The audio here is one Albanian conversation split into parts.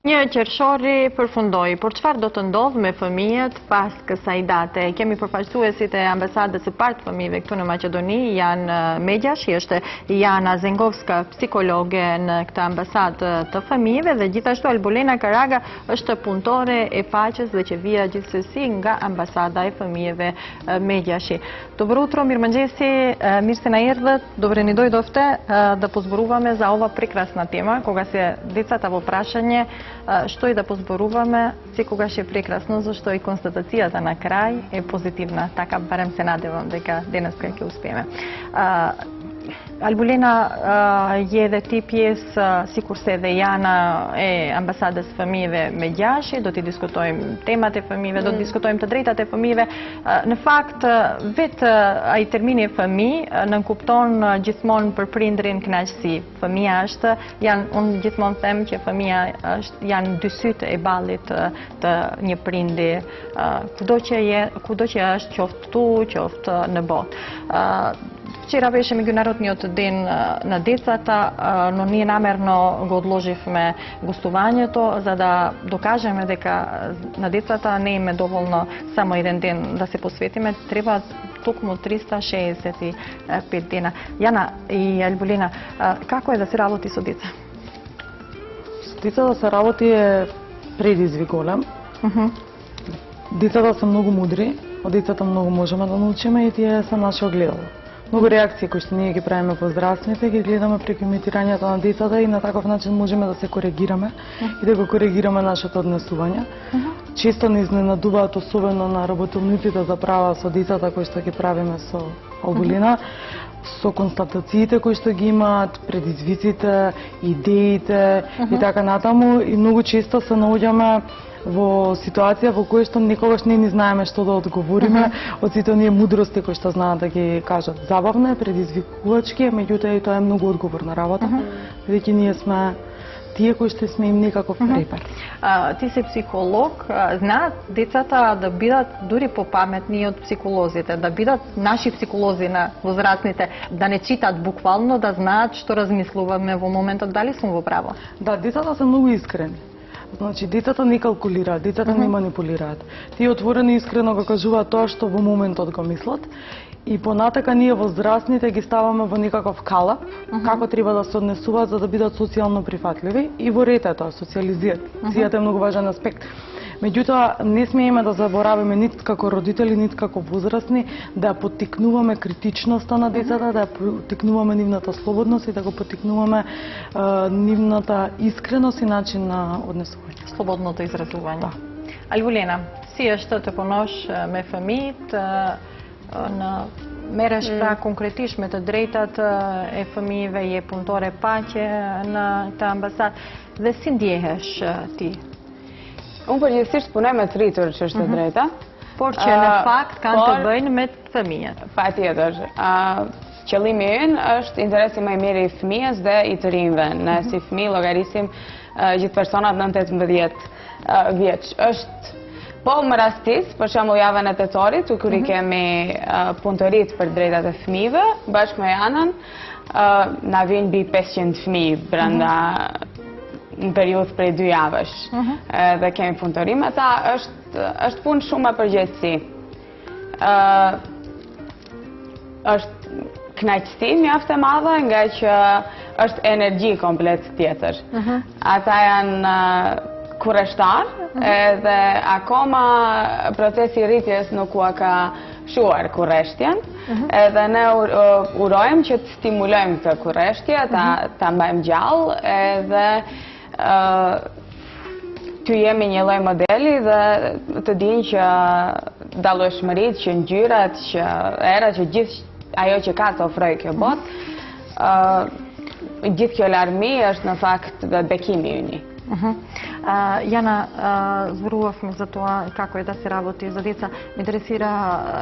Një qershori përfundoi, por çfarë do të ndodh me fëmijët pas kësaj date? Kemi përfaqësuesit e ambasadës së parë të fëmijëve këtu në Maqedoni, janë Megjashi, është Jana Zengovska, psikologe në këtë ambasadë të fëmijëve, dhe gjithashtu Albulena Karaga është punëtore e faqes dhe që vija gjithsesi nga ambasada e fëmijëve Megjashi. Dobro utro, mirëmëngjesi, mirë se na erdhët. Добре ни дојдовте да позборуваме за ова прекрасна тема, кога се децата во прашање, што и да позборуваме, секогаш е прекрасно, зашто и констатацијата на крај е позитивна. Така барем се надевам дека денеска ќе успееме. Albulena, je dhe ti pjesë, sikur se dhe Jana e ambasadës fëmijëve Megjashi, do t'i diskutojmë temat e fëmijëve, do t'i diskutojmë të drejtat e fëmijëve. Në fakt, vetë ai termini e fëmijë nënkupton gjithmonë për prindrin kënaqësi. Fëmia është, unë gjithmonë them që fëmia janë dy sytë e ballit të një prindi, kudo që është, qoftë këtu, qoftë në botë. Вчера беше меѓународниот ден на децата, но ние намерно го одложивме гостувањето за да докажеме дека на децата не им е доволно само еден ден да се посветиме, треба токму 365 дена. Јана и Албулена, како е да се работи со деца? Со деца да се работи е предизвик голем. Децата се многу мудри, од децата многу можеме да научиме и тие се наше огледало. Многу реакции кои што ние ги правиме возрастните, ги гледаме преку имитирањето на децата и на таков начин можеме да се коригираме и да го коригираме нашето однесување. Често не изненадуваат, особено на работилниците за права со децата кои што ги правиме со Албулена, со констатациите кои што ги имаат, предизвиците, идеите и така натаму, и многу често се наоѓаме во ситуација во која што никогаш не ни знаеме што да одговориме од сите оние мудрости кои што знаат да ги кажат. Забавно е, предизвикувачки, меѓутоа и тоа е многу одговорна работа, бидејќи ние сме тие кои што сме им некаков репер. Ти си психолог, знаат децата да бидат дури попаметни од психолозите, да бидат наши психолози на возрастните, да не читат буквално, да знаат што размислуваме во моментот, дали сум во право? Да, децата се многу искрени. Значи, децата не калкулираат, децата не манипулираат. Тие отворено и искрено го кажуваат тоа што во моментот го мислат. И понатака ние возрастните ги ставаме во некаков калап, како треба да се однесуваат за да бидат социјално прифатливи и во ред е тоа, социјализацијата е многу важен аспект. Меѓутоа, не смееме да забораваме нит како родители, нит како возрастни, да поттикнуваме критичноста на децата, да поттикнуваме нивната слободност и да го поттикнуваме нивната искреност и начин на однесување. Слободното изразување. Албулена, си што те понош ме фамијт, на мереш pra konkretisht me të drejtat e fëmijëve, je punëtore paqe në të ambasadë, dhe si ndjehesh ti? Unë përgjithsisht punoj me të rritur që është të drejta. Por që në fakt kanë të bëjnë me të fëmijët. Patjetër. Qëllimi ynë është interesi më i mirë i fëmijës dhe i të rinjve. Ne si fëmijë llogarisim gjithë personat 9-18 vjeç. Është po më rastis, për shembull javën e tetorit, kur i kemi punëtorit për drejtat e fëmijëve, bashkë me Janën, na vijnë mbi 500 fëmijë brenda në periudhë prej 2 javësh. Dhe kemi punëtori me ta, është punë shumë e përgjegjësi. Është kënaqësi mjaft e madhe, nga që është energji komplet tjetër. Ata janë kureshtar, edhe akoma procesi i rritjes nuk ua ka shuar kurreshtjen, edhe ne urojmë që të stimulojmë këtë kurreshtje, ta mbajmë gjallë, edhe të jemi një lloj modeli dhe të dinë që dallueshmëritë, që ngjyrat, që era, që gjithë ajo që ka të ofrojë kjo botë, gjithë kjo larmi është në fakt bekimi i një. Jana, зборувавме за тоа како е да се работи за деца. Ме интересира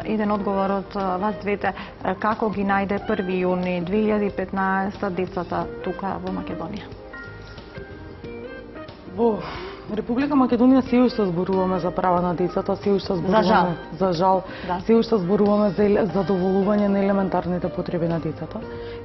еден одговор од вас двете, како ги најде 1 јуни 2015 децата тука во Македонија? Во Република Македонија се уште зборуваме за права на децата, се уште зборуваме за жал, се уште зборуваме за задоволување на елементарните потреби на децата.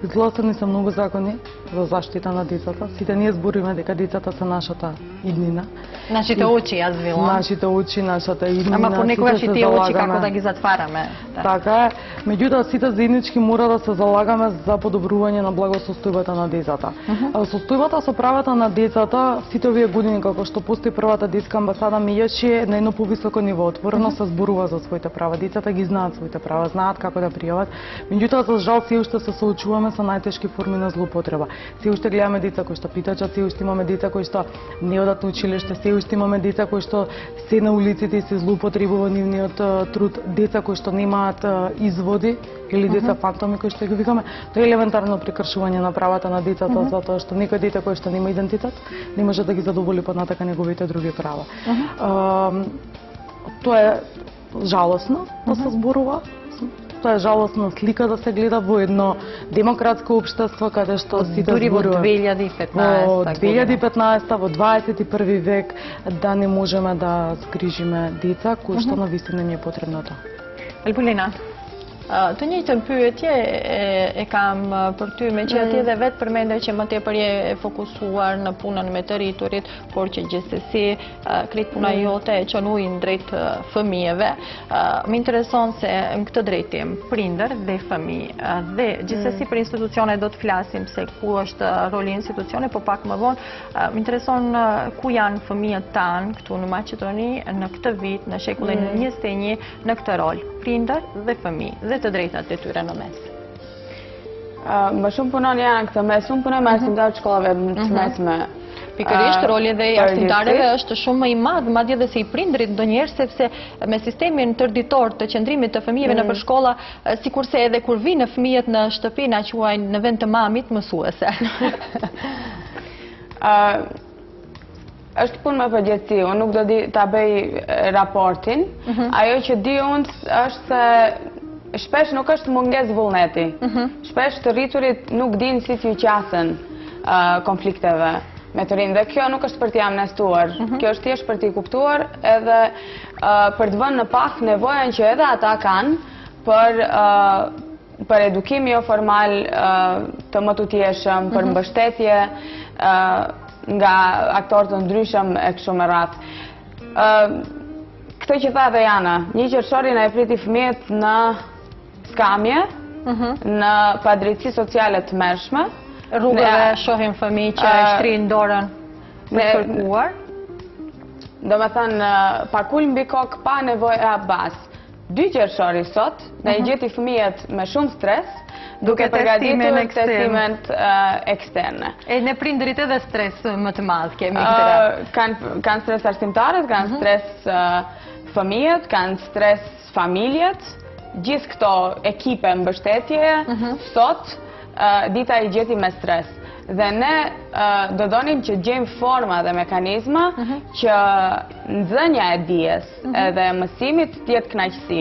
Изгласани се многу закони за заштита на децата. Сите ние зборуваме дека децата се нашата иднина. Нашите очи, јас велам. Нашите очи, нашата иднина. Ама понекогаш и тие очи како да ги затвараме. Така е. Меѓутоа сите заеднички мора да се залагаме за подобрување на благосостојбата на децата. Состојбата со правата на децата сите овие години како што постои првата детска амбасада меѓачи на едно повисоко ниво. Отворено се зборува за своите права. Децата ги знаат своите права, знаат како да пријават. Меѓутоа за жал се уште се соочуваме со најтешки форми на злоупотреба. Се уште гледаме деца кои што питачат, се уште имаме деца кои што не одат на училиште, се уште имаме деца кои што се на улиците и се злоупотребува нивниот труд, деца кои што немаат изводи или деца фантоми кои што ги викаме. Тоа е елементарно прекршување на правата на децата затоа што некој дете кој што нема идентитет не може да ги задоволи поднатака неговите други права. Тоа е жалосно да се зборува. Тоа е жалосна слика да се гледа во едно демократско општество каде што сите зборуваат. Дури во 2015. Во 2015, во 21 век да не можеме да згрижиме деца кои што навистина ни е потребно тоа. Elpolina, të njëjtën pyetje e kam për ty, me që atje dhe vetë përmende që më tepër je fokusuar në punën me të rriturit, por që gjithsesi krejt puna jote e qënuin drejt fëmijëve. Më intereson se në këtë drejtim, prindër dhe fëmijë dhe gjithsesi për institucione do të flasim se ku është roli institucione, po pak më vonë, më intereson ku janë fëmijët tanë këtu në Maqedoni në këtë vit, në shekullin 21, në këtë rol, prindër dhe fëmijë dhe të drejtat e tyre në mes. Më shumë punon janë këtë mes, unë punoj me arsimtar të shkollave të mesme. Pikërisht, roli dhe i arsimtarëve është shumë më i madh, madje edhe se i prindrit ndonjëherë, sepse me sistemin tërditor të qëndrimit të fëmijëve nëpër shkolla, sikurse edhe kur vinë fëmijët në shtëpi na quajnë në vend të mamit mësuese. Është punë me përgjithësi, unë nuk do ta bëj raportin. Ajo që di unë është se shpesh nuk është mungesë vullneti. Shpesh të rriturit nuk dinë si t'ju qasen konflikteve me të rinë. Dhe kjo nuk është për t'i amnestuar. Kjo është thjesht për t'i kuptuar edhe për të vënë në pak nevojën që edhe ata kanë për edukim jo formal të më tutjeshëm, për mbështetje nga aktorë të ndryshëm e kështu me radhë. Këtë që tha dhe Jana, 1 qershori na e priti fëmijët në skamje, në padrejtësi sociale të mërshme. Rrugëve shohim fëmijë që shtrinë dorën për kërkuar. Do me thënë, pakull mbi kokë pa nevojë bas. 2 qershori sot, na i gjeti fëmijët me shumë stres, duke përgatitur testimen eksterne. E në prindërit edhe stres më të madh kemi këtë. Kanë stres arsimtarët, kanë stres fëmijët, kanë stres familjet, gjithë këto ekipe mbështetje, sot dita i gjeti me stres. Dhe ne do donim që gjejmë forma dhe mekanizma që nxënja e dijes edhe mësimit t'jetë kënaqësi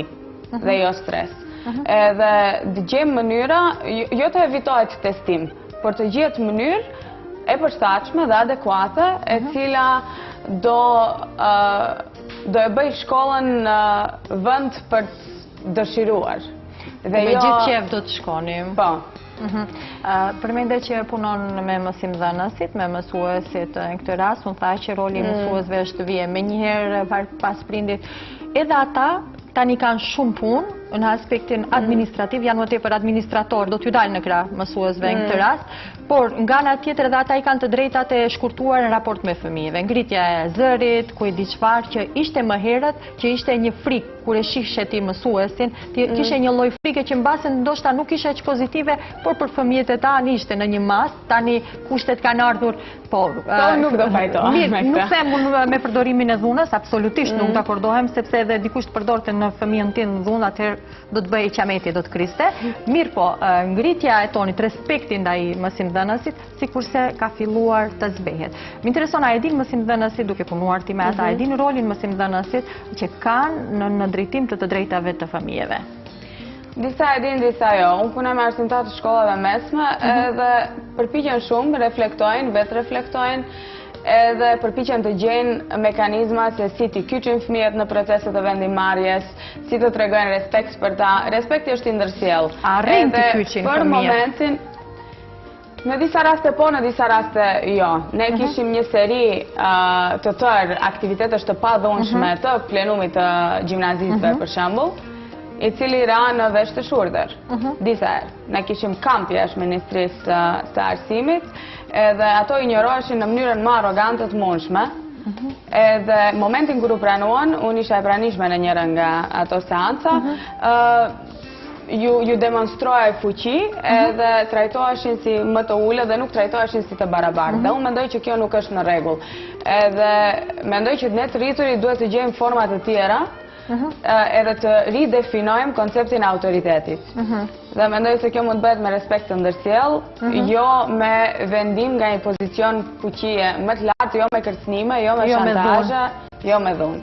dhe jo stres. Edhe të gjejmë mënyra, jo të evitohet testim, por të gjetë mënyrë e përshtatshme dhe adekuate e cila do e bëj shkollën vend për të dëshiruar. Me gjithë qef do të shkonim. Po. Përmende që punon me mësimdhënësit, me mësuesit në këtë rast, unë tha që roli mësuesve është vije me njëherë pas prindit. Edhe ata tani kanë shumë punë në aspektin administrativ, janë më tepër administrator, do t'ju dalë në krah mësuesve në këtë rast, por nga ana tjetër edhe ata i kanë të drejtat e shkurtuar në raport me fëmijëve. Ngritja e zërit, ku e di çfarë që ishte më herët, që ishte një frikë kur e shihshe ti mësuesin, kishe një lloj frike që mbase ndoshta nuk ishe aq pozitive, por për fëmijët e tanë ishte në një mas, tani kushtet kanë ardhur, po nuk do fajtohem me këtë. Nuk them unë me përdorimin e dhunës, absolutisht nuk dakordohem, sepse edhe dikush të përdorte në fëmijën tim dhunë, atëherë do të bëj qameti, do të kriste. Mirë po, ngritja e tonit, respekti ndaj mësimdhënësit, sikurse ka filluar të zbehet. Më intereson, a e din mësimdhënësit, duke punuar ti me ata, a e din rolin mësimdhënësit që kanë në drejtim të drejtave të fëmijëve? Disa e din, disa jo. Unë punoj me arsimtar të shkollave mesme edhe përpiqen shumë, reflektojnë, vetë reflektojnë, edhe përpiqen të gjejnë mekanizma se si t'i kyçin fëmijët në proceset e vendimarrjes, si të tregojnë respekt për ta. Respekti është i ndërsjellë. Arrin të kyçin për fëmijët? momentin, në disa raste po, në disa raste jo. Ne kishim një seri të tërë aktivitetesh të padhunshme të plenumit të gjimnazistëve, për shembull, i cili ra në vesh të shurdër. Disa herë. Ne kishim kamp jashtë Ministrisë së Arsimit, edhe ato injoroheshin në mënyrën më arrogante të mundshme. Edhe momentin kur u pranuan, unë isha e pranishme në njëra nga ato seanca, ju demonstrojë fuqi edhe trajtoheshin si më të ulët dhe nuk trajtoheshin si të barabartë. Dhe unë mendoj që kjo nuk është në rregull. Edhe mendoj që ne të rriturit duhet të gjejmë forma të tjera edhe të ridefinojmë konceptin e autoritetit. Dhe mendoj se kjo mund bëhet me respekt të ndërsjellë, jo me vendim nga një pozicion fuqie më të lartë, jo me kërcënime, jo me shantazhe, jo me dhunë.